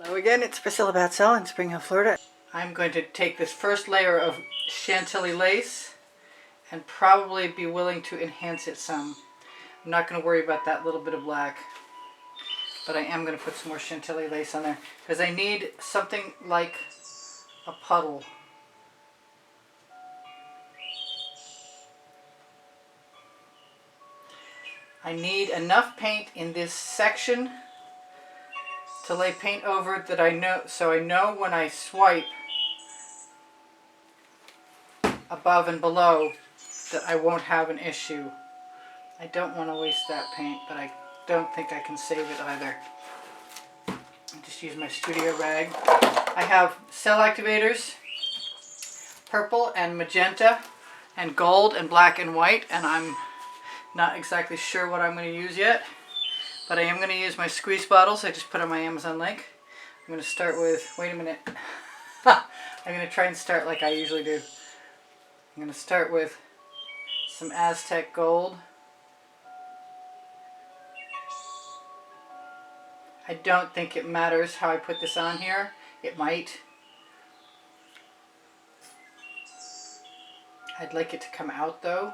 Hello again, it's Priscilla Batzell in Spring Hill, Florida. I'm going to take this first layer of Chantilly lace and probably be willing to enhance it some. I'm not going to worry about that little bit of black, but I am going to put some more Chantilly lace on there because I need something like a puddle. I need enough paint in this section to lay paint over that I know, so I know when I swipe above and below that I won't have an issue. I don't want to waste that paint, but I don't think I can save it either. I'll just use my studio rag. I have cell activators, purple and magenta and gold and black and white, and I'm not exactly sure what I'm going to use yet. But I am going to use my squeeze bottles I just put on my Amazon link. I'm going to start with, wait a minute. I'm going to try and start like I usually do. I'm going to start with some Aztec gold. I don't think it matters how I put this on here. It might. I'd like it to come out though.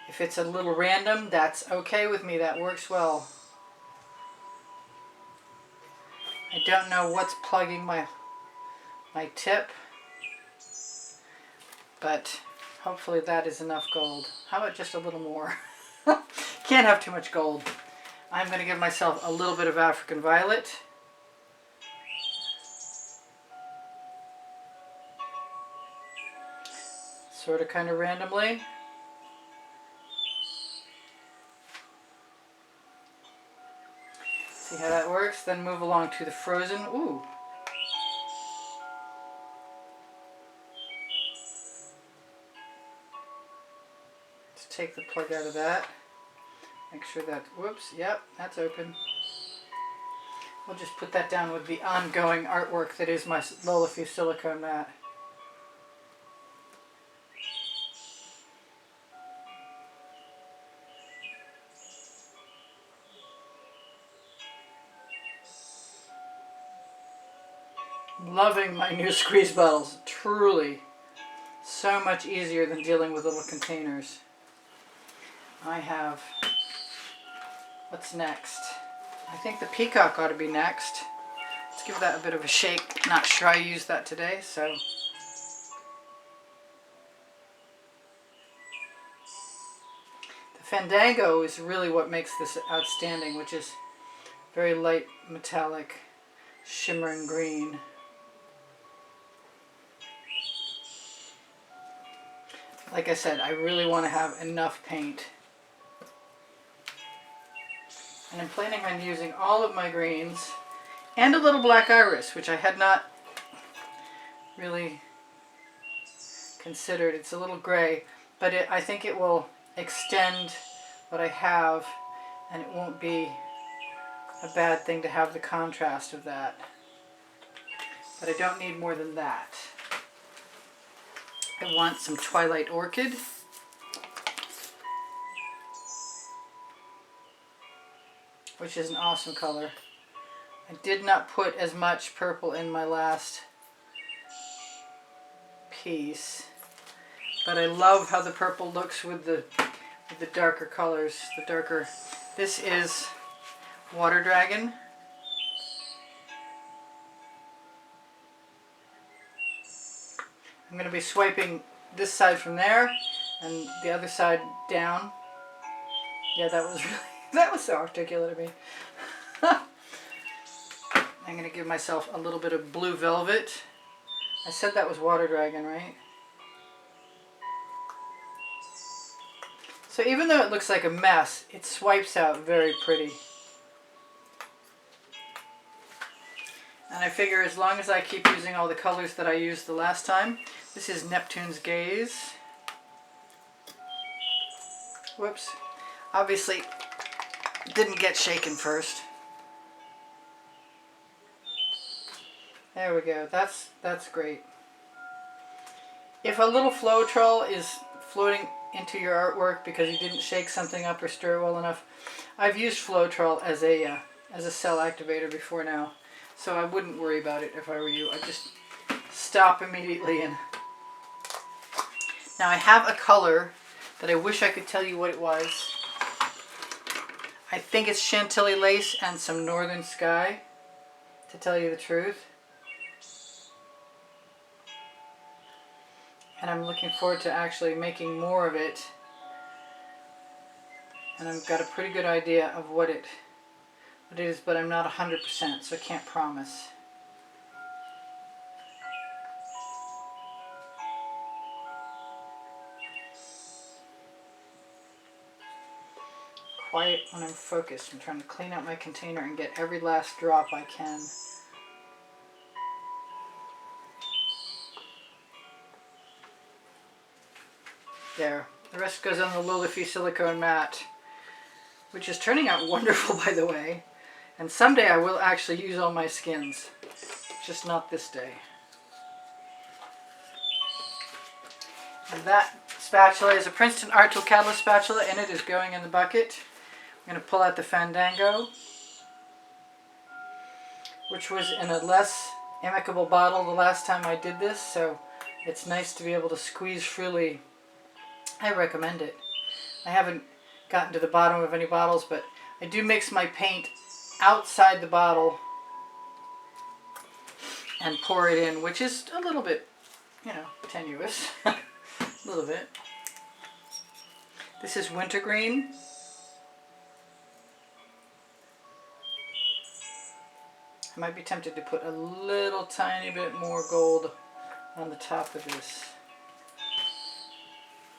If it's a little random, that's okay with me. That works well. I don't know what's plugging my tip, but hopefully that is enough gold. How about just a little more? Can't have too much gold. I'm going to give myself a little bit of African violet. Sort of kind of randomly. See how that works? Then move along to the frozen. Ooh. Let's take the plug out of that. Make sure that, whoops, yep, that's open. We'll just put that down with the ongoing artwork that is my Lola Fuse silicone mat. Loving my new squeeze bottles. Truly so much easier than dealing with little containers. I have, what's next? I think the peacock ought to be next. Let's give that a bit of a shake. Not sure I used that today, so. The Fandango is really what makes this outstanding, which is very light metallic shimmering green. Like I said, I really want to have enough paint. And I'm planning on using all of my greens and a little black iris, which I had not really considered. It's a little gray, but I think it will extend what I have, and it won't be a bad thing to have the contrast of that. But I don't need more than that. I want some Twilight Orchid. Which is an awesome color. I did not put as much purple in my last piece, but I love how the purple looks with the darker colors. The darker. This is Water Dragon. I'm going to be swiping this side from there and the other side down. Yeah, that was really, that was so articulate of me. I'm going to give myself a little bit of blue velvet. I said that was Water Dragon, right? So even though it looks like a mess, it swipes out very pretty. And I figure as long as I keep using all the colors that I used the last time. This is Neptune's Gaze. Whoops. Obviously, didn't get shaken first. There we go. That's great. If a little Floetrol is floating into your artwork because you didn't shake something up or stir it well enough. I've used Floetrol as a cell activator before now, so I wouldn't worry about it if I were you. I'd just stop immediately. And now I have a color that I wish I could tell you what it was. I think it's Chantilly lace and some northern sky, to tell you the truth. And I'm looking forward to actually making more of it. And I've got a pretty good idea of what it is, but I'm not 100%, so I can't promise. Quiet when I'm focused. I'm trying to clean out my container and get every last drop I can. There. The rest goes on the Lilify silicone mat, which is turning out wonderful, by the way. And someday I will actually use all my skins, just not this day. And that spatula is a Princeton Art Tool Catalyst spatula, and it is going in the bucket. I'm going to pull out the Fandango, which was in a less amicable bottle the last time I did this, so it's nice to be able to squeeze freely. I recommend it. I haven't gotten to the bottom of any bottles, but I do mix my paint outside the bottle and pour it in, which is a little bit, you know, tenuous. A little bit. This is wintergreen. I might be tempted to put a little tiny bit more gold on the top of this.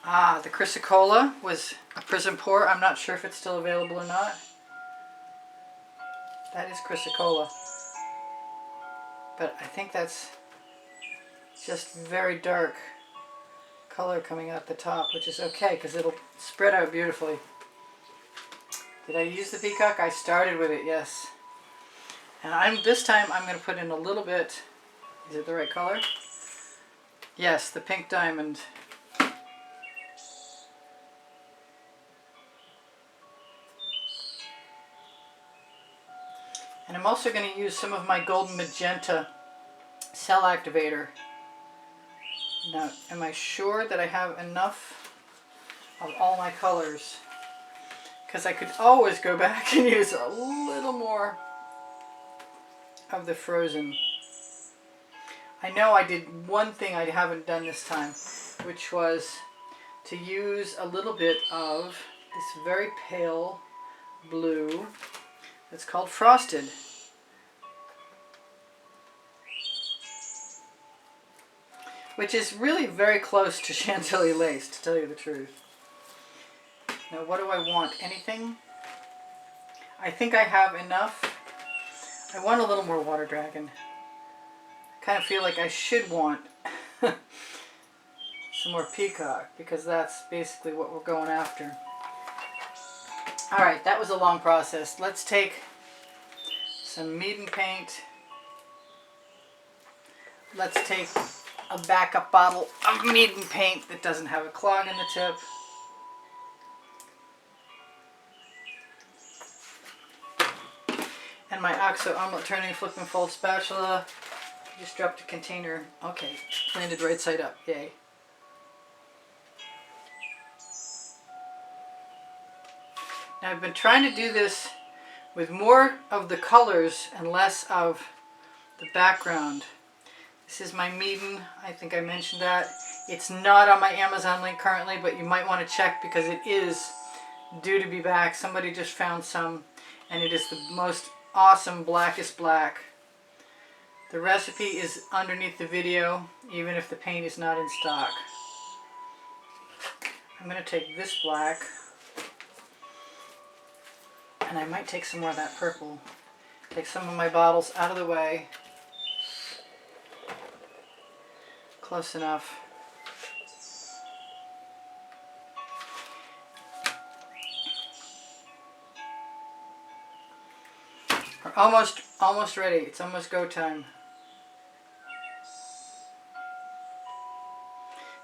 Ah, the Chrysocolla was a Prizm Pour. I'm not sure if it's still available or not. That is Chrysocolla. But I think that's just very dark color coming out the top, which is okay because it'll spread out beautifully. Did I use the peacock? I started with it, yes. And this time I'm going to put in a little bit. Is it the right color? Yes, the pink diamond. And I'm also going to use some of my golden magenta cell activator. Now, am I sure that I have enough of all my colors? Because I could always go back and use a little more of the frozen. I know I did one thing I haven't done this time, which was to use a little bit of this very pale blue. It's called Frosted. Which is really very close to Chantilly lace, to tell you the truth. Now, what do I want? Anything? I think I have enough. I want a little more water dragon. I kind of feel like I should want some more peacock, because that's basically what we're going after. Alright, that was a long process. Let's take some Meeden paint. Let's take a backup bottle of Meeden paint that doesn't have a clog in the tip. And my OXO omelet turning flip and fold spatula. Just dropped a container. Okay, landed right side up. Yay. Now I've been trying to do this with more of the colors and less of the background. This is my Meeden. I think I mentioned that. It's not on my Amazon link currently, but you might want to check because it is due to be back. Somebody just found some, and it is the most awesome blackest black. The recipe is underneath the video, even if the paint is not in stock. I'm going to take this black, and I might take some more of that purple. Take some of my bottles out of the way. Close enough. We're almost ready. It's almost go time.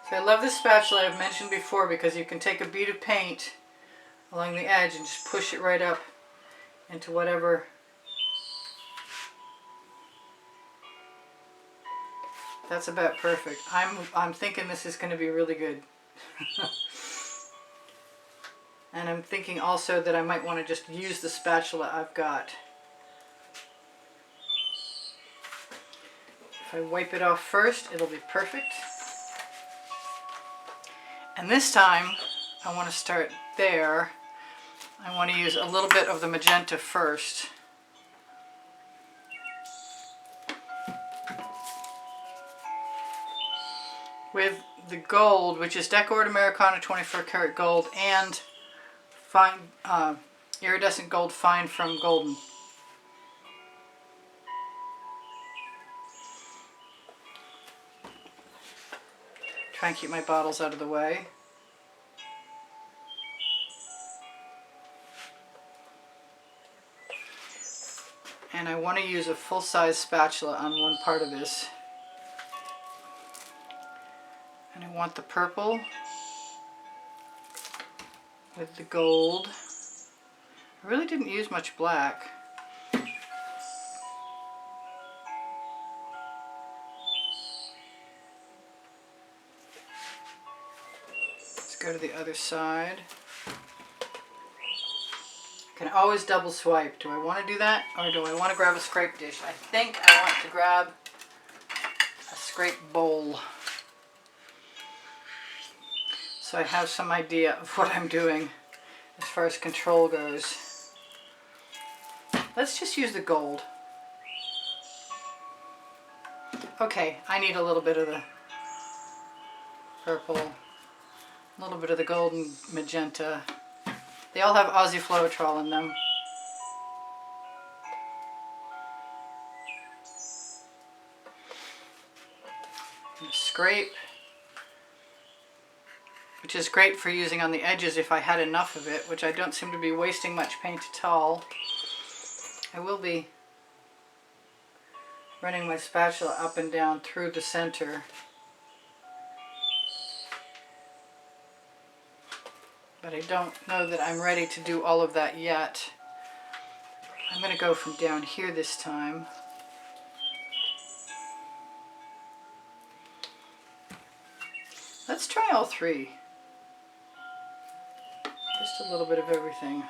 So I love this spatula, I've mentioned before, because you can take a bead of paint along the edge and just push it right up into whatever. That's about perfect. I'm thinking this is going to be really good. And I'm thinking also that I might want to just use the spatula I've got. If I wipe it off first, it'll be perfect. And this time, I want to start there. I want to use a little bit of the magenta first. With the gold, which is Decorated Americana 24 karat gold and fine iridescent gold fine from Golden. Try and keep my bottles out of the way. And I want to use a full-size spatula on one part of this. And I want the purple with the gold. I really didn't use much black. Let's go to the other side. I can always double swipe. Do I want to do that, or do I want to grab a scrape dish? I think I want to grab a scrape bowl, so I have some idea of what I'm doing as far as control goes. Let's just use the gold. Okay, I need a little bit of the purple, a little bit of the gold and magenta. They all have Aussie Floetrol in them. And scrape, which is great for using on the edges if I had enough of it, which I don't seem to be wasting much paint at all. I will be running my spatula up and down through the center. But I don't know that I'm ready to do all of that yet. I'm going to go from down here this time. Let's try all three. Just a little bit of everything.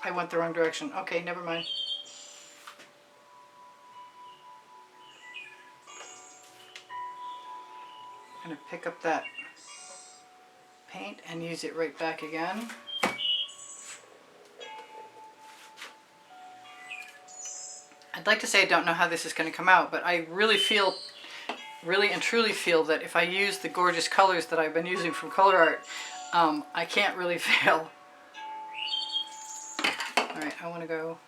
I went the wrong direction. Okay, never mind. I'm going to pick up that paint and use it right back again. I'd like to say I don't know how this is going to come out, but I really and truly feel that if I use the gorgeous colors that I've been using from Color Art, I can't really fail. Alright, I want to go.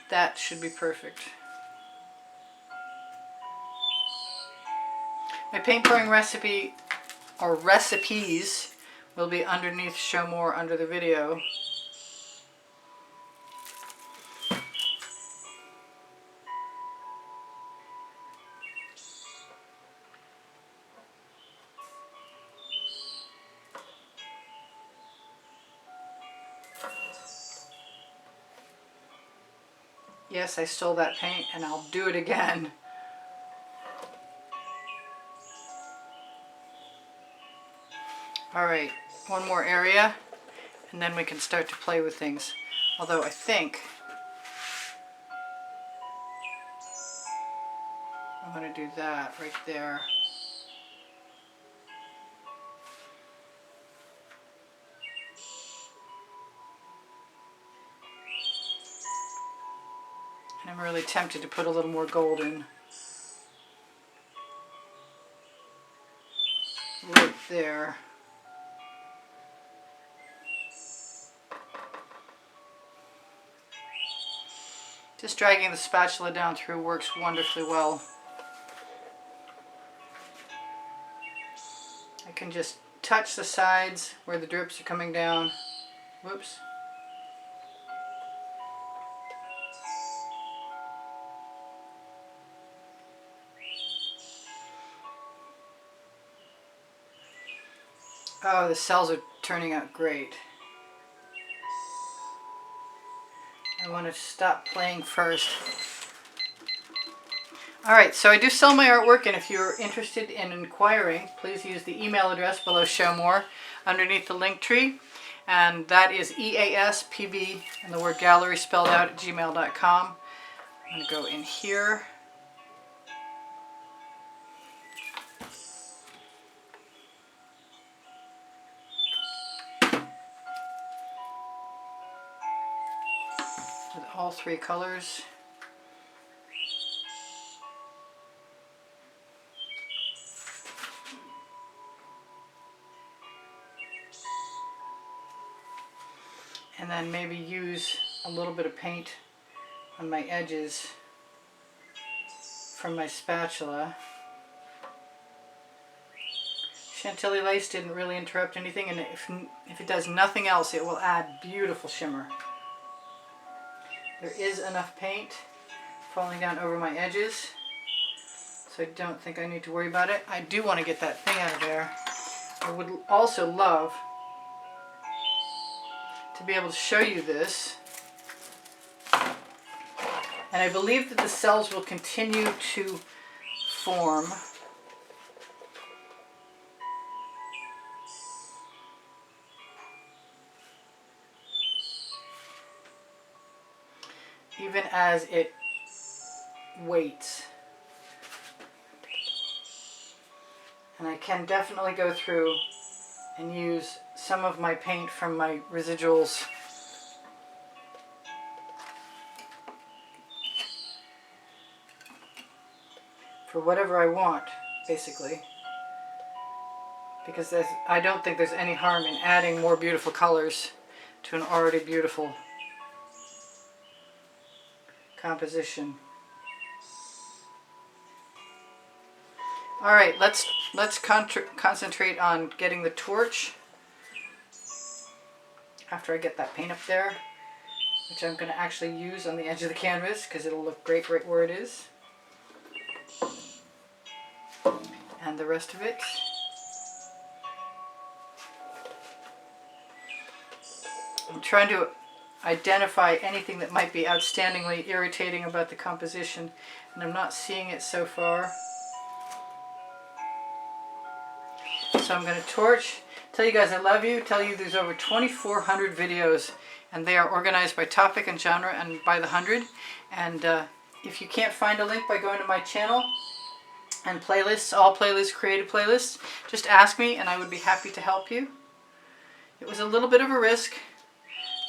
That should be perfect. My paint pouring recipe, or recipes, will be underneath Show More under the video. Yes, I stole that paint and I'll do it again. Alright, one more area and then we can start to play with things. Although I think I'm going to do that right there. And I'm really tempted to put a little more gold in. Right there. Just dragging the spatula down through works wonderfully well. I can just touch the sides where the drips are coming down. Whoops. Oh, the cells are turning out great. I want to stop playing first. Alright, so I do sell my artwork, and if you're interested in inquiring, please use the email address below Show More underneath the link tree. And that is easpb and the word gallery spelled out at gmail.com. I'm going to go in here. With all three colors. And then maybe use a little bit of paint on my edges from my spatula. Chantilly lace didn't really interrupt anything, and if it does nothing else, it will add beautiful shimmer. There is enough paint falling down over my edges, so I don't think I need to worry about it. I do want to get that thing out of there. I would also love to be able to show you this. And I believe that the cells will continue to form. Even as it waits. And I can definitely go through and use some of my paint from my residuals for whatever I want, basically. Because I don't think there's any harm in adding more beautiful colors to an already beautiful composition. Alright, let's concentrate on getting the torch after I get that paint up there, which I'm going to actually use on the edge of the canvas because it'll look great right where it is. And the rest of it. I'm trying to identify anything that might be outstandingly irritating about the composition, and I'm not seeing it so far. So I'm going to torch, tell you guys I love you, tell you there's over 2,400 videos, and they are organized by topic and genre and by the 100. And if you can't find a link by going to my channel and playlists, all playlists, creative playlists, just ask me and I would be happy to help you. It was a little bit of a risk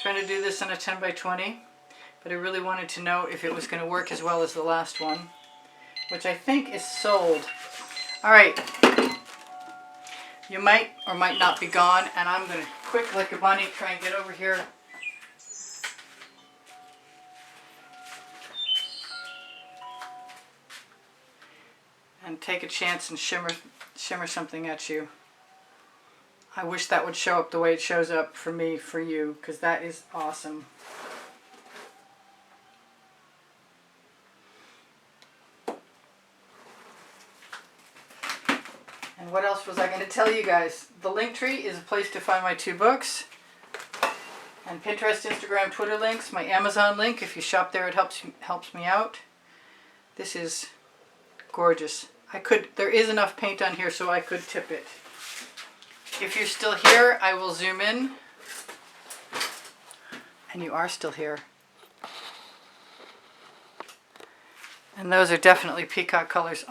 trying to do this on a 10 by 20, but I really wanted to know if it was going to work as well as the last one, which I think is sold. Alright. You might or might not be gone, and I'm going to, quick like a bunny, try and get over here. And take a chance and shimmer something at you. I wish that would show up the way it shows up for me, for you, because that is awesome. And what else was I going to tell you guys? The link tree is a place to find my 2 books. And Pinterest, Instagram, Twitter links. My Amazon link. If you shop there, it helps me out. This is gorgeous. There is enough paint on here so I could tip it. If you're still here, I will zoom in. And you are still here. And those are definitely peacock colors.